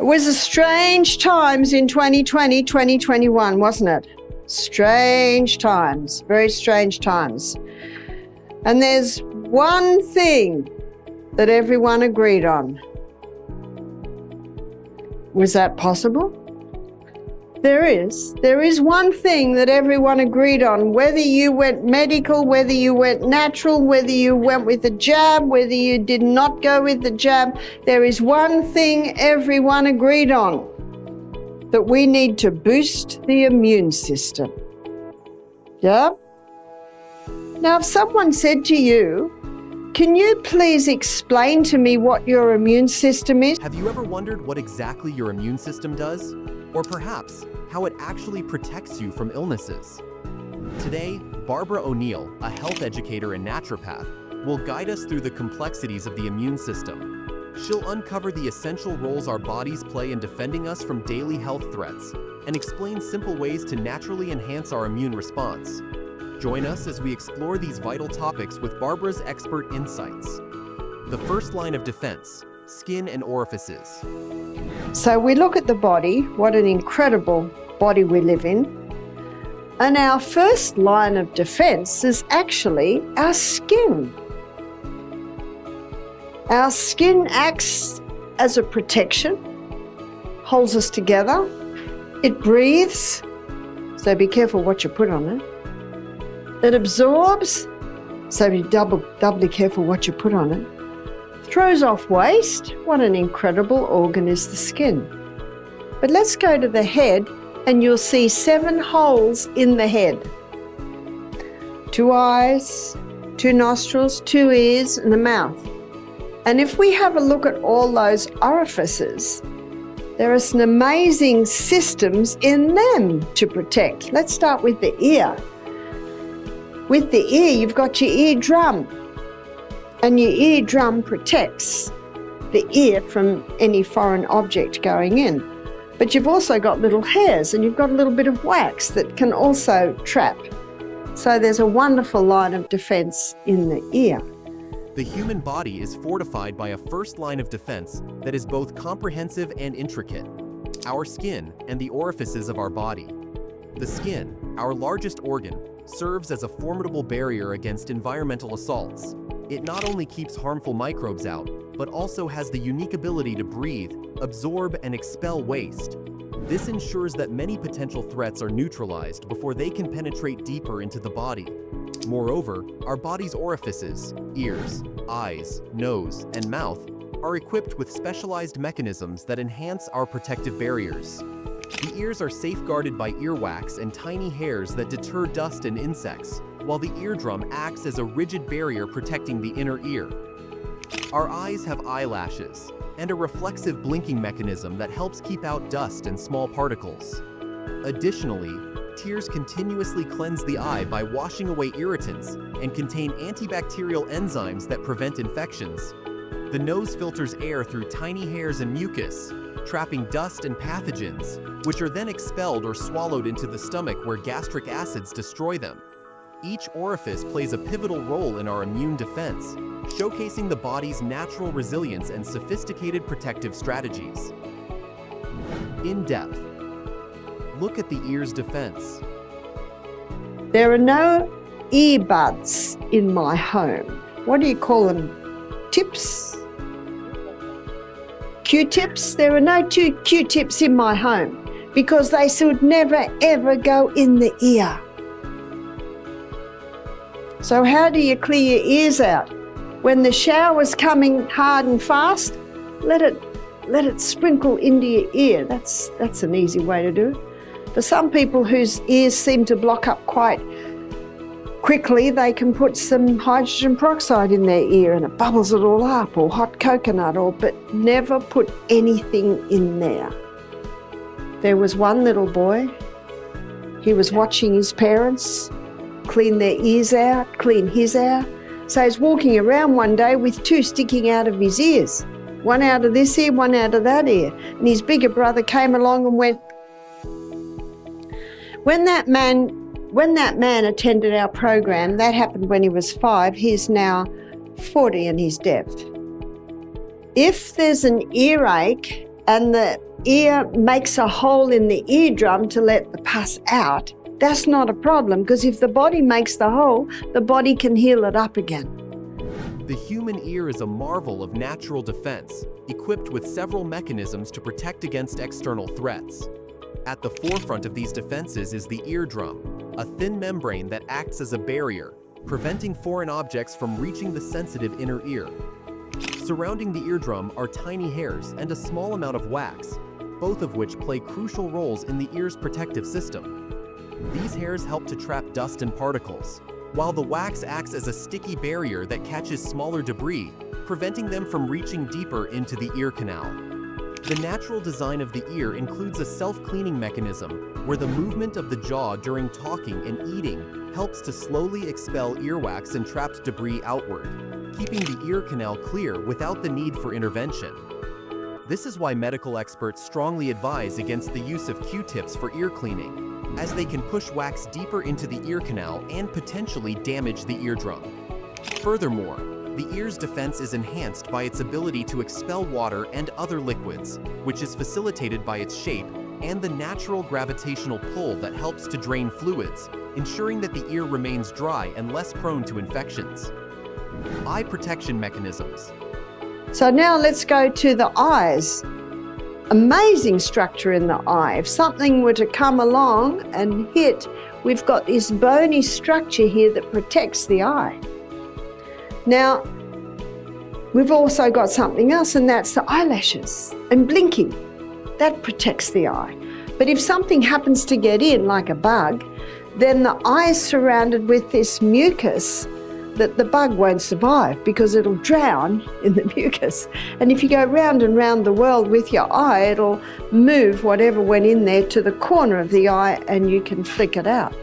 It was a strange times in 2020, 2021, wasn't it? Strange times, very strange times. And there's one thing that everyone agreed on. Was that possible? There is one thing that everyone agreed on, whether you went medical, whether you went natural, whether you went with the jab, whether you did not go with the jab, there is one thing everyone agreed on, that we need to boost the immune system. Yeah? Now, if someone said to you, can you please explain to me what your immune system is? Have you ever wondered what exactly your immune system does? Or perhaps how it actually protects you from illnesses? Today, Barbara O'Neill, a health educator and naturopath, will guide us through the complexities of the immune system. She'll uncover the essential roles our bodies play in defending us from daily health threats and explain simple ways to naturally enhance our immune response. Join us as we explore these vital topics with Barbara's expert insights. The first line of defense: skin and orifices. So we look at the body, what an incredible body we live in. And our first line of defense is actually our skin. Our skin acts as a protection, holds us together. It breathes, so be careful what you put on it. It absorbs, so be doubly careful what you put on it. Throws off waste. What an incredible organ is the skin. But let's go to the head, and you'll see 7 holes in the head. 2 eyes, 2 nostrils, 2 ears, and a mouth. And if we have a look at all those orifices, there are some amazing systems in them to protect. Let's start with the ear. With the ear, you've got your eardrum, and your eardrum protects the ear from any foreign object going in. But you've also got little hairs, and you've got a little bit of wax that can also trap. So there's a wonderful line of defense in the ear. The human body is fortified by a first line of defense that is both comprehensive and intricate: our skin and the orifices of our body. The skin, our largest organ, serves as a formidable barrier against environmental assaults. It not only keeps harmful microbes out, but also has the unique ability to breathe, absorb, and expel waste. This ensures that many potential threats are neutralized before they can penetrate deeper into the body. Moreover, our body's orifices, ears, eyes, nose, and mouth, are equipped with specialized mechanisms that enhance our protective barriers. The ears are safeguarded by earwax and tiny hairs that deter dust and insects, while the eardrum acts as a rigid barrier protecting the inner ear. Our eyes have eyelashes and a reflexive blinking mechanism that helps keep out dust and small particles. Additionally, tears continuously cleanse the eye by washing away irritants and contain antibacterial enzymes that prevent infections. The nose filters air through tiny hairs and mucus, trapping dust and pathogens, which are then expelled or swallowed into the stomach where gastric acids destroy them. Each orifice plays a pivotal role in our immune defense, showcasing the body's natural resilience and sophisticated protective strategies. In depth, look at the ear's defense. There are no earbuds in my home. What do you call them? Tips? Q-tips? There are no 2 Q-tips in my home because they should never ever go in the ear. So how do you clear your ears out? When the shower's coming hard and fast, let it sprinkle into your ear. That's an easy way to do it. For some people whose ears seem to block up quite quickly, they can put some hydrogen peroxide in their ear and it bubbles it all up, or hot coconut, but never put anything in there. There was one little boy, he was watching his parents clean their ears out, clean his out. So he's walking around one day with 2 sticking out of his ears. One out of this ear, one out of that ear. And his bigger brother came along and went. When that man attended our program, that happened when he was 5, he's now 40 and he's deaf. If there's an earache and the ear makes a hole in the eardrum to let the pus out, that's not a problem, because if the body makes the hole, the body can heal it up again. The human ear is a marvel of natural defense, equipped with several mechanisms to protect against external threats. At the forefront of these defenses is the eardrum, a thin membrane that acts as a barrier, preventing foreign objects from reaching the sensitive inner ear. Surrounding the eardrum are tiny hairs and a small amount of wax, both of which play crucial roles in the ear's protective system. These hairs help to trap dust and particles, while the wax acts as a sticky barrier that catches smaller debris, preventing them from reaching deeper into the ear canal. The natural design of the ear includes a self-cleaning mechanism where the movement of the jaw during talking and eating helps to slowly expel earwax and trapped debris outward, keeping the ear canal clear without the need for intervention. This is why medical experts strongly advise against the use of Q-tips for ear cleaning, as they can push wax deeper into the ear canal and potentially damage the eardrum. Furthermore, the ear's defense is enhanced by its ability to expel water and other liquids, which is facilitated by its shape and the natural gravitational pull that helps to drain fluids, ensuring that the ear remains dry and less prone to infections. Eye protection mechanisms. So now let's go to the eyes. Amazing structure in the eye. If something were to come along and hit, we've got this bony structure here that protects the eye. Now, we've also got something else, and that's the eyelashes and blinking. That protects the eye. But if something happens to get in, like a bug, then the eye is surrounded with this mucus that the bug won't survive because it'll drown in the mucus. And if you go round and round the world with your eye, it'll move whatever went in there to the corner of the eye and you can flick it out.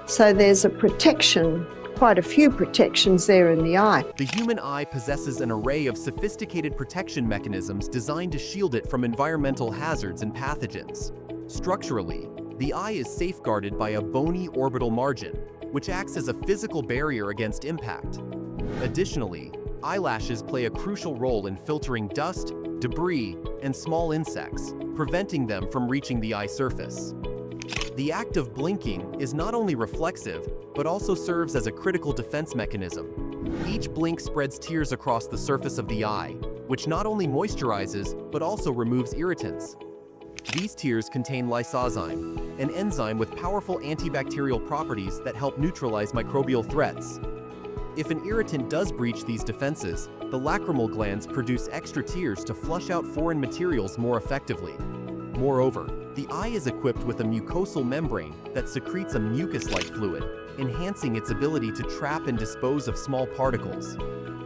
So there's a protection, quite a few protections there in the eye. The human eye possesses an array of sophisticated protection mechanisms designed to shield it from environmental hazards and pathogens. Structurally, the eye is safeguarded by a bony orbital margin, which acts as a physical barrier against impact. Additionally, eyelashes play a crucial role in filtering dust, debris, and small insects, preventing them from reaching the eye surface. The act of blinking is not only reflexive, but also serves as a critical defense mechanism. Each blink spreads tears across the surface of the eye, which not only moisturizes, but also removes irritants. These tears contain lysozyme, an enzyme with powerful antibacterial properties that help neutralize microbial threats. If an irritant does breach these defenses, the lacrimal glands produce extra tears to flush out foreign materials more effectively. Moreover, the eye is equipped with a mucosal membrane that secretes a mucus-like fluid, enhancing its ability to trap and dispose of small particles.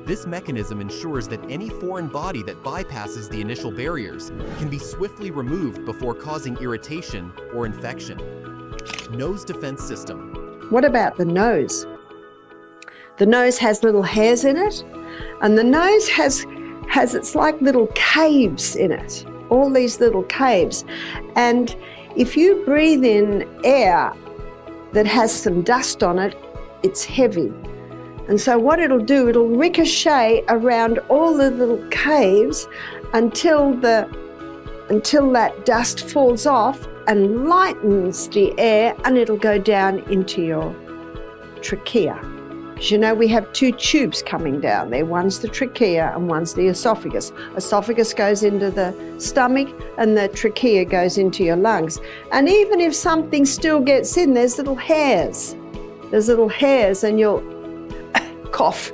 This mechanism ensures that any foreign body that bypasses the initial barriers can be swiftly removed before causing irritation or infection. Nose defense system. What about the nose? The nose has little hairs in it, and the nose has it's like little caves in it, all these little caves. And if you breathe in air that has some dust on it, it's heavy. And so what it'll do, it'll ricochet around all the little caves until that dust falls off and lightens the air, and it'll go down into your trachea. Because you know we have two tubes coming down there. One's the trachea and one's the esophagus. Esophagus goes into the stomach and the trachea goes into your lungs. And even if something still gets in, there's little hairs. There's little hairs and you'll cough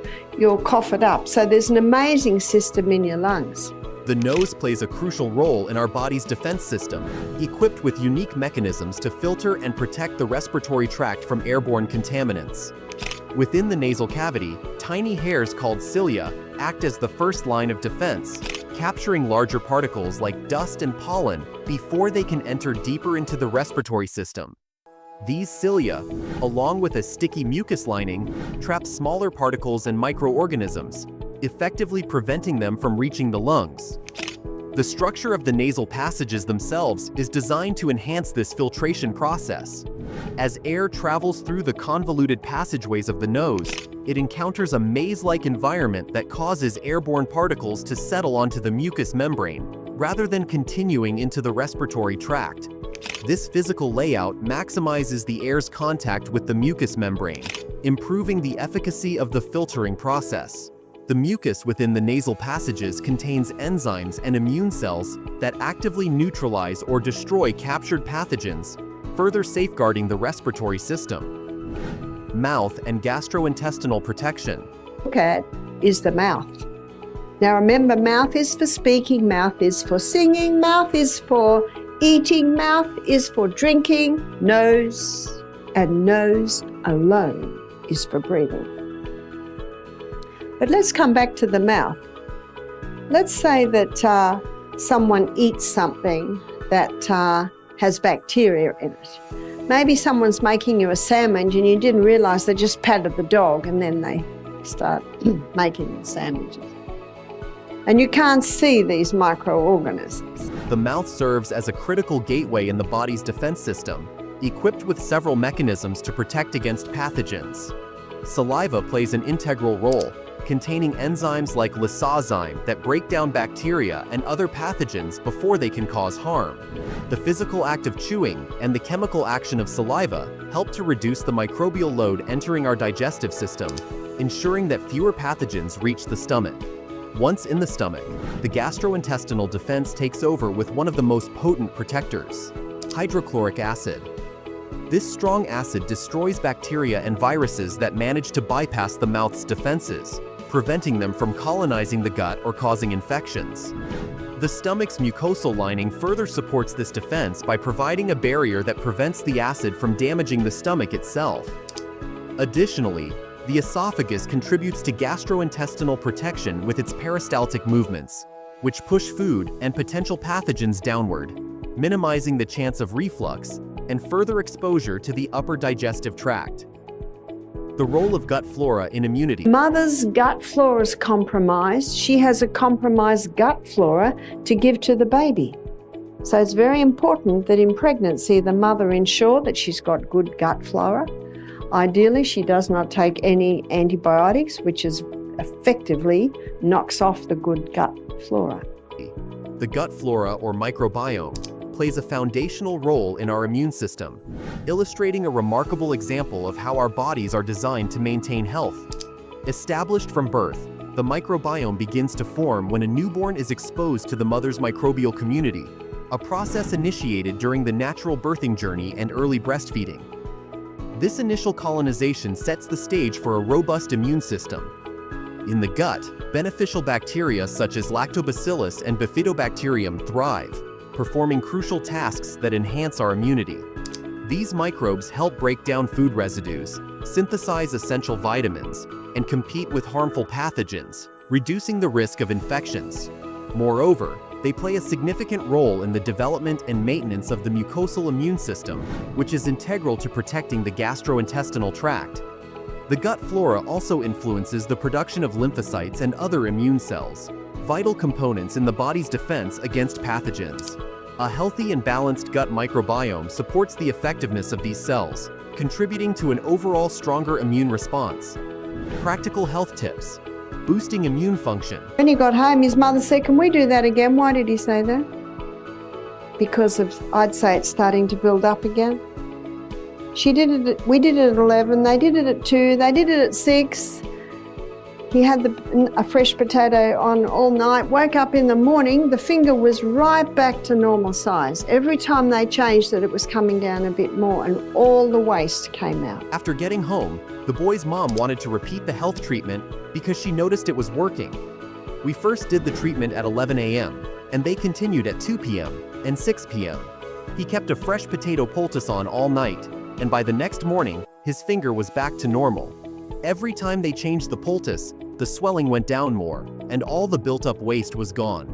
it up. So there's an amazing system in your lungs. The nose plays a crucial role in our body's defense system, equipped with unique mechanisms to filter and protect the respiratory tract from airborne contaminants. Within the nasal cavity, tiny hairs called cilia act as the first line of defense, capturing larger particles like dust and pollen before they can enter deeper into the respiratory system. These cilia, along with a sticky mucus lining, trap smaller particles and microorganisms, effectively preventing them from reaching the lungs. The structure of the nasal passages themselves is designed to enhance this filtration process. As air travels through the convoluted passageways of the nose, it encounters a maze-like environment that causes airborne particles to settle onto the mucous membrane, rather than continuing into the respiratory tract. This physical layout maximizes the air's contact with the mucous membrane, improving the efficacy of the filtering process. The mucus within the nasal passages contains enzymes and immune cells that actively neutralize or destroy captured pathogens, further safeguarding the respiratory system. Mouth and gastrointestinal protection. Look at is the mouth. Now remember, mouth is for speaking, mouth is for singing, mouth is for eating, mouth is for drinking, nose, and nose alone is for breathing. But let's come back to the mouth. Let's say that someone eats something that has bacteria in it. Maybe someone's making you a sandwich and you didn't realize they just patted the dog and then they start making the sandwiches. And you can't see these microorganisms. The mouth serves as a critical gateway in the body's defense system, equipped with several mechanisms to protect against pathogens. Saliva plays an integral role, containing enzymes like lysozyme that break down bacteria and other pathogens before they can cause harm. The physical act of chewing and the chemical action of saliva help to reduce the microbial load entering our digestive system, ensuring that fewer pathogens reach the stomach. Once in the stomach, the gastrointestinal defense takes over with one of the most potent protectors, hydrochloric acid. This strong acid destroys bacteria and viruses that manage to bypass the mouth's defenses, preventing them from colonizing the gut or causing infections. The stomach's mucosal lining further supports this defense by providing a barrier that prevents the acid from damaging the stomach itself. Additionally, the esophagus contributes to gastrointestinal protection with its peristaltic movements, which push food and potential pathogens downward, minimizing the chance of reflux and further exposure to the upper digestive tract. The role of gut flora in immunity. Mother's gut flora is compromised. She has a compromised gut flora to give to the baby. So it's very important that in pregnancy, the mother ensure that she's got good gut flora. Ideally, she does not take any antibiotics, which is effectively knocks off the good gut flora. The gut flora or microbiome plays a foundational role in our immune system, illustrating a remarkable example of how our bodies are designed to maintain health. Established from birth, the microbiome begins to form when a newborn is exposed to the mother's microbial community, a process initiated during the natural birthing journey and early breastfeeding. This initial colonization sets the stage for a robust immune system. In the gut, beneficial bacteria such as lactobacillus and bifidobacterium thrive, performing crucial tasks that enhance our immunity. These microbes help break down food residues, synthesize essential vitamins, and compete with harmful pathogens, reducing the risk of infections. Moreover, they play a significant role in the development and maintenance of the mucosal immune system, which is integral to protecting the gastrointestinal tract. The gut flora also influences the production of lymphocytes and other immune cells, vital components in the body's defense against pathogens. A healthy and balanced gut microbiome supports the effectiveness of these cells, contributing to an overall stronger immune response. Practical health tips: boosting immune function. When he got home, his mother said, "Can we do that again?" Why did he say that? Because of, I'd say it's starting to build up again. We did it at 11, they did it at 2, they did it at 6. He had a fresh potato on all night, woke up in the morning, the finger was right back to normal size. Every time they changed it, it was coming down a bit more and all the waste came out. After getting home, the boy's mom wanted to repeat the health treatment because she noticed it was working. We first did the treatment at 11 a.m., and they continued at 2 p.m. and 6 p.m. He kept a fresh potato poultice on all night, and by the next morning, his finger was back to normal. Every time they changed the poultice, the swelling went down more, and all the built-up waste was gone.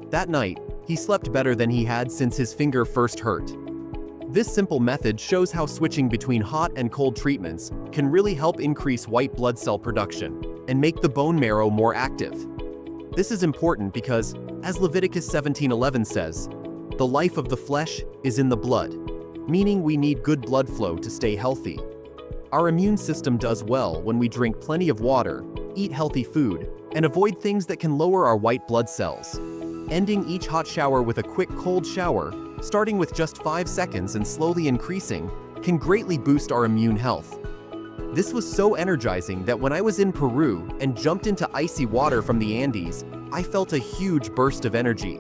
That night, he slept better than he had since his finger first hurt. This simple method shows how switching between hot and cold treatments can really help increase white blood cell production and make the bone marrow more active. This is important because, as Leviticus 17:11 says, "The life of the flesh is in the blood," meaning we need good blood flow to stay healthy. Our immune system does well when we drink plenty of water, eat healthy food, and avoid things that can lower our white blood cells. Ending each hot shower with a quick cold shower, starting with just 5 seconds and slowly increasing, can greatly boost our immune health. This was so energizing that when I was in Peru and jumped into icy water from the Andes, I felt a huge burst of energy.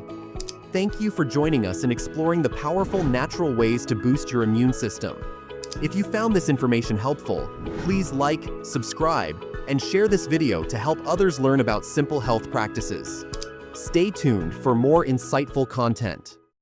Thank you for joining us in exploring the powerful natural ways to boost your immune system. If you found this information helpful, please like, subscribe, and share this video to help others learn about simple health practices. Stay tuned for more insightful content.